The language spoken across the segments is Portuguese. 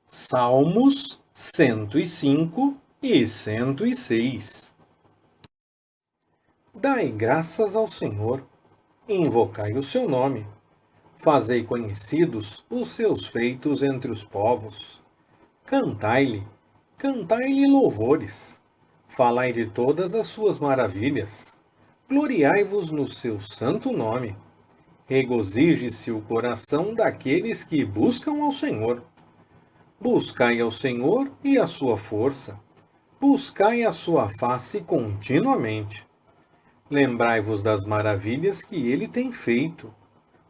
Salmos 105 e 106. Dai graças ao Senhor, invocai o seu nome, fazei conhecidos os seus feitos entre os povos. Cantai-lhe louvores, falai de todas as suas maravilhas, gloriai-vos no seu santo nome. Regozije-se o coração daqueles que buscam ao Senhor. Buscai ao Senhor e a sua força. Buscai a sua face continuamente. Lembrai-vos das maravilhas que ele tem feito,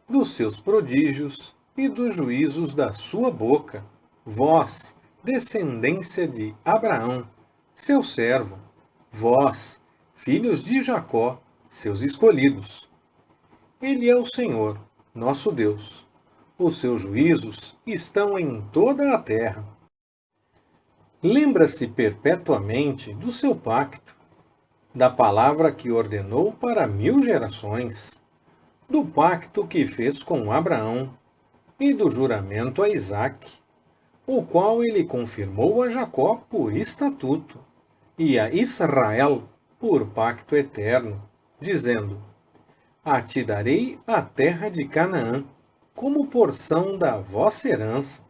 dos seus prodígios e dos juízos da sua boca. Vós, descendência de Abraão, seu servo, vós, filhos de Jacó, seus escolhidos. Ele é o Senhor, nosso Deus. Os seus juízos estão em toda a terra. Lembra-se perpetuamente do seu pacto, da palavra que ordenou para 1000 gerações, do pacto que fez com Abraão e do juramento a Isaque, o qual ele confirmou a Jacó por estatuto e a Israel por pacto eterno, dizendo: A ti darei a terra de Canaã, como porção da vossa herança.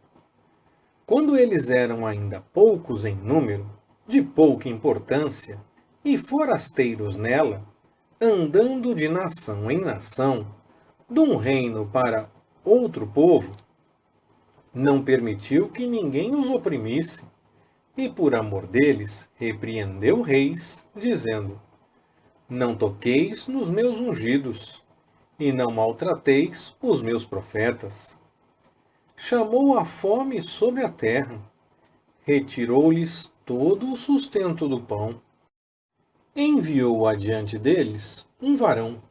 Quando eles eram ainda poucos em número, de pouca importância, e forasteiros nela, andando de nação em nação, de um reino para outro povo, não permitiu que ninguém os oprimisse, e por amor deles repreendeu reis, dizendo: Não toqueis nos meus ungidos, e não maltrateis os meus profetas. Chamou a fome sobre a terra, retirou-lhes todo o sustento do pão. Enviou adiante deles um varão.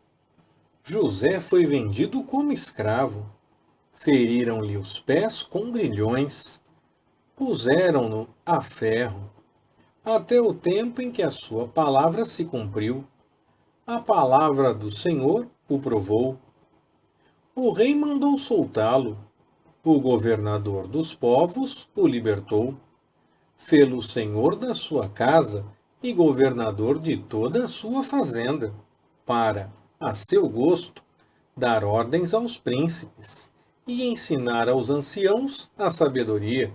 José foi vendido como escravo. Feriram-lhe os pés com grilhões, puseram-no a ferro, até o tempo em que a sua palavra se cumpriu. A palavra do Senhor o provou. O rei mandou soltá-lo. O governador dos povos o libertou. Fê-lo senhor da sua casa e governador de toda a sua fazenda, para, a seu gosto, dar ordens aos príncipes e ensinar aos anciãos a sabedoria.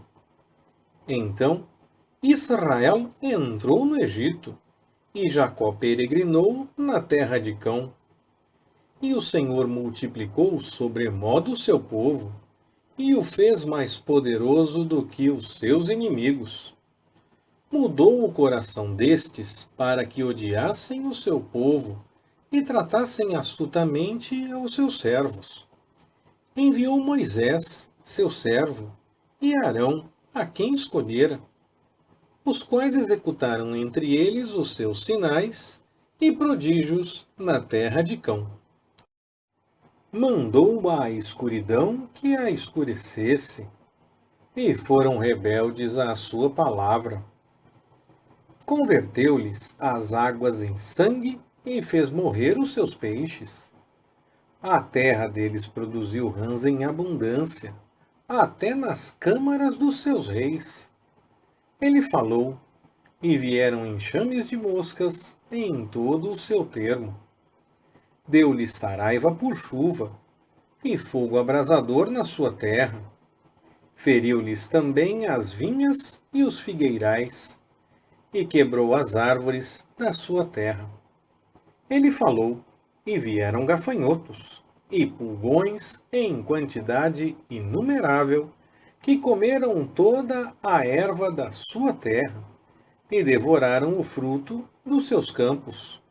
Então, Israel entrou no Egito, e Jacó peregrinou na terra de Cão. E o Senhor multiplicou sobremodo o seu povo, e o fez mais poderoso do que os seus inimigos. Mudou o coração destes para que odiassem o seu povo e tratassem astutamente aos seus servos. Enviou Moisés, seu servo, e Arão, a quem escolhera, os quais executaram entre eles os seus sinais e prodígios na terra de Cão. Mandou à escuridão que a escurecesse, e foram rebeldes à sua palavra. Converteu-lhes as águas em sangue e fez morrer os seus peixes. A terra deles produziu rãs em abundância, até nas câmaras dos seus reis. Ele falou, e vieram enxames de moscas em todo o seu termo. Deu-lhes saraiva por chuva, e fogo abrasador na sua terra. Feriu-lhes também as vinhas e os figueirais, e quebrou as árvores da sua terra. Ele falou, e vieram gafanhotos, e pulgões em quantidade inumerável, que comeram toda a erva da sua terra, e devoraram o fruto dos seus campos.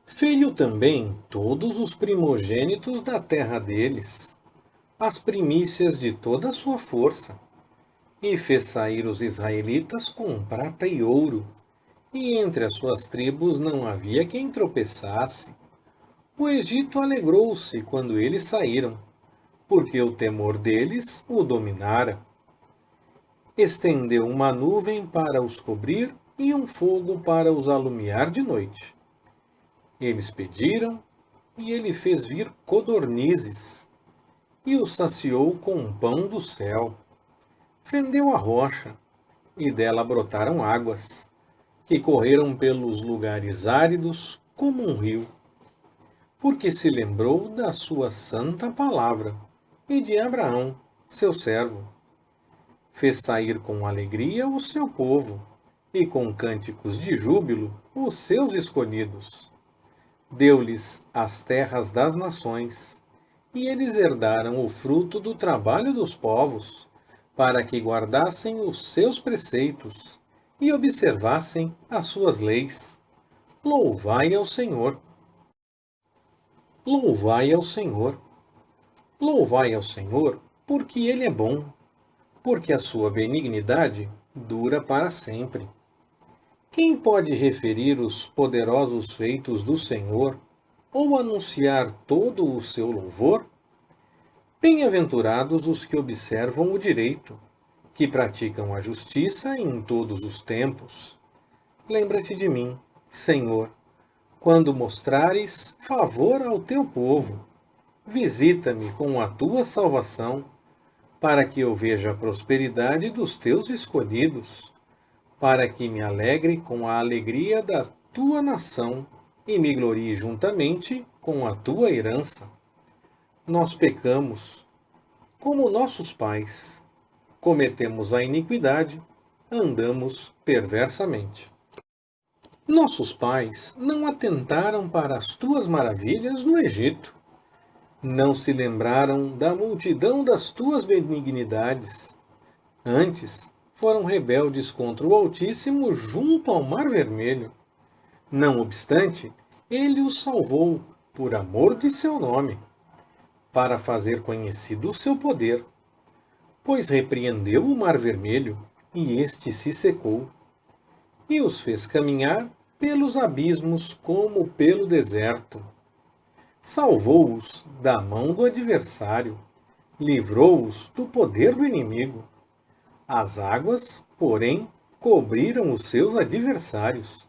Feriu também todos os primogênitos da terra deles, as primícias de toda a sua força, e fez sair os israelitas com prata e ouro, e entre as suas tribos não havia quem tropeçasse. O Egito alegrou-se quando eles saíram, porque o temor deles o dominara. Estendeu uma nuvem para os cobrir e um fogo para os alumiar de noite. Eles pediram, e ele fez vir codornizes, e os saciou com pão do céu. fendeu a rocha, e dela brotaram águas, que correram pelos lugares áridos como um rio, porque se lembrou da sua santa palavra e de Abraão, seu servo. Fez sair com alegria o seu povo, e com cânticos de júbilo os seus escolhidos. Deu-lhes as terras das nações, e eles herdaram o fruto do trabalho dos povos, para que guardassem os seus preceitos e observassem as suas leis. Louvai ao Senhor! Louvai ao Senhor! Louvai ao Senhor, porque Ele é bom, porque a sua benignidade dura para sempre. Quem pode referir os poderosos feitos do Senhor, ou anunciar todo o seu louvor? Bem-aventurados os que observam o direito, que praticam a justiça em todos os tempos. Lembra-te de mim, Senhor, quando mostrares favor ao teu povo. Visita-me com a tua salvação, para que eu veja a prosperidade dos teus escolhidos, para que me alegre com a alegria da tua nação e me glorie juntamente com a tua herança. Nós pecamos, como nossos pais, cometemos a iniquidade, andamos perversamente. Nossos pais não atentaram para as tuas maravilhas no Egito, não se lembraram da multidão das tuas benignidades. Antes, foram rebeldes contra o Altíssimo junto ao Mar Vermelho. Não obstante, ele os salvou por amor de seu nome, para fazer conhecido o seu poder. Pois repreendeu o Mar Vermelho, e este se secou, e os fez caminhar pelos abismos como pelo deserto. Salvou-os da mão do adversário, livrou-os do poder do inimigo. As águas, porém, cobriram os seus adversários,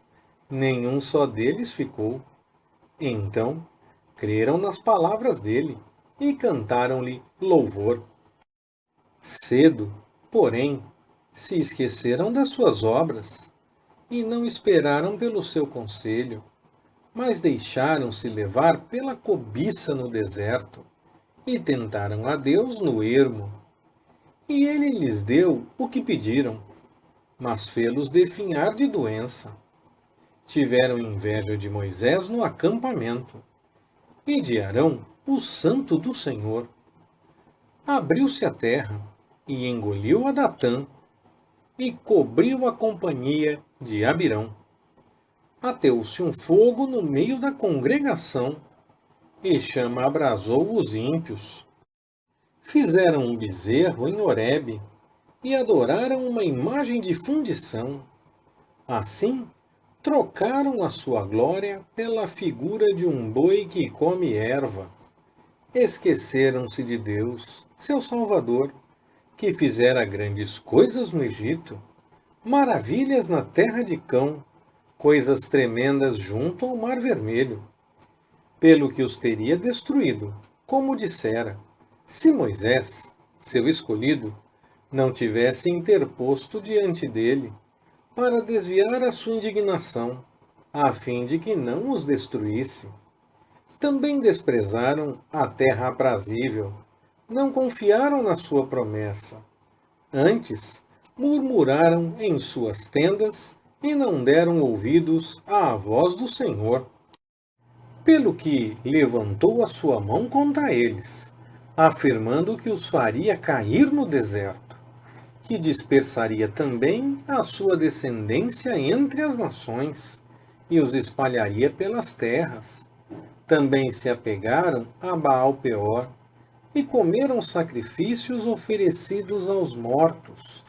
nenhum só deles ficou. Então, creram nas palavras dele e cantaram-lhe louvor. Cedo, porém, se esqueceram das suas obras e não esperaram pelo seu conselho, mas deixaram-se levar pela cobiça no deserto e tentaram a Deus no ermo. E ele lhes deu o que pediram, mas fê-los definhar de doença. Tiveram inveja de Moisés no acampamento, e de Arão, o santo do Senhor. Abriu-se a terra, e engoliu a Datã, e cobriu a companhia de Abirão. Ateu-se um fogo no meio da congregação, e chama abrasou os ímpios. Fizeram um bezerro em Horebe, e adoraram uma imagem de fundição. Assim, trocaram a sua glória pela figura de um boi que come erva. Esqueceram-se de Deus, seu Salvador, que fizera grandes coisas no Egito, maravilhas na terra de Cão, coisas tremendas junto ao Mar Vermelho, pelo que os teria destruído, como dissera, se Moisés, seu escolhido, não tivesse interposto diante dele, para desviar a sua indignação, a fim de que não os destruísse. Também desprezaram a terra aprazível, não confiaram na sua promessa. Antes, murmuraram em suas tendas e não deram ouvidos à voz do Senhor. Pelo que levantou a sua mão contra eles, afirmando que os faria cair no deserto, que dispersaria também a sua descendência entre as nações, e os espalharia pelas terras. Também se apegaram a Baal-Peor, e comeram sacrifícios oferecidos aos mortos.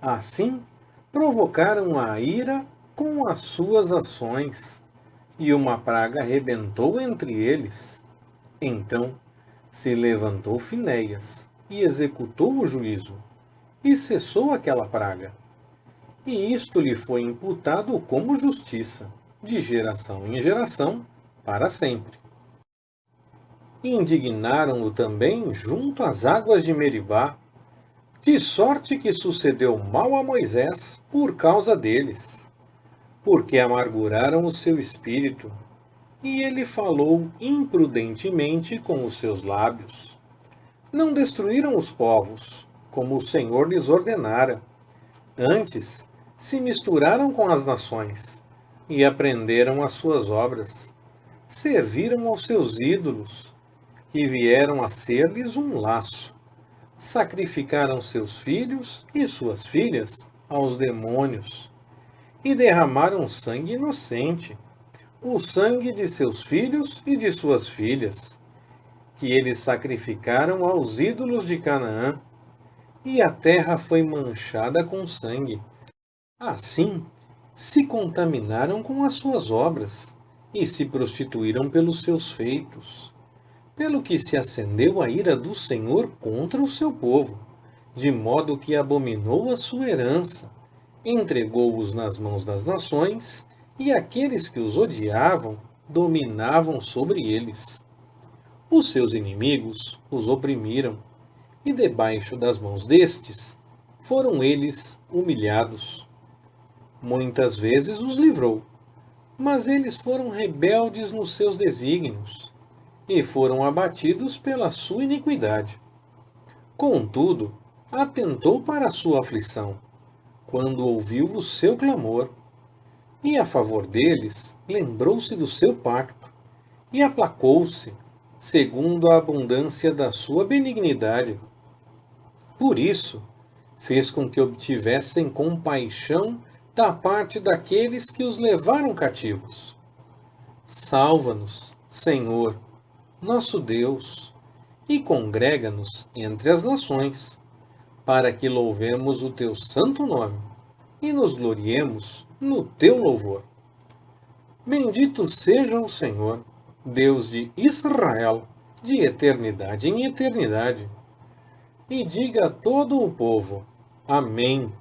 Assim, provocaram a ira com as suas ações, e uma praga arrebentou entre eles. Então se levantou Finéias, e executou o juízo, e cessou aquela praga. E isto lhe foi imputado como justiça, de geração em geração, para sempre. Indignaram-o também junto às águas de Meribá, De sorte que sucedeu mal a Moisés por causa deles, porque amarguraram o seu espírito, e ele falou imprudentemente com os seus lábios. Não destruíram os povos, como o Senhor lhes ordenara. Antes, se misturaram com as nações, e aprenderam as suas obras. Serviram aos seus ídolos, que vieram a ser-lhes um laço. Sacrificaram seus filhos e suas filhas aos demônios, e derramaram sangue inocente, o sangue de seus filhos e de suas filhas, que eles sacrificaram aos ídolos de Canaã, e a terra foi manchada com sangue. Assim, se contaminaram com as suas obras, e se prostituíram pelos seus feitos. Pelo que se acendeu a ira do Senhor contra o seu povo, de modo que abominou a sua herança, entregou-os nas mãos das nações, e aqueles que os odiavam dominavam sobre eles. Os seus inimigos os oprimiram, e debaixo das mãos destes foram eles humilhados. Muitas vezes os livrou, mas eles foram rebeldes nos seus desígnios, e foram abatidos pela sua iniquidade. Contudo, atentou para a sua aflição, quando ouviu o seu clamor, e a favor deles lembrou-se do seu pacto, e aplacou-se, segundo a abundância da sua benignidade. Por isso, fez com que obtivessem compaixão da parte daqueles que os levaram cativos. Salva-nos, Senhor, nosso Deus, e congrega-nos entre as nações, para que louvemos o teu santo nome e nos gloriemos no teu louvor. Bendito seja o Senhor, Deus de Israel, de eternidade em eternidade. E diga a todo o povo: Amém.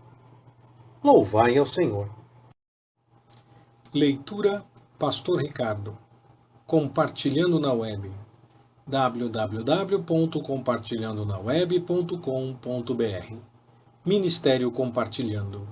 Louvai ao Senhor. Leitura Pastor Ricardo. Compartilhando na web. www.compartilhandonaweb.com.br Ministério Compartilhando.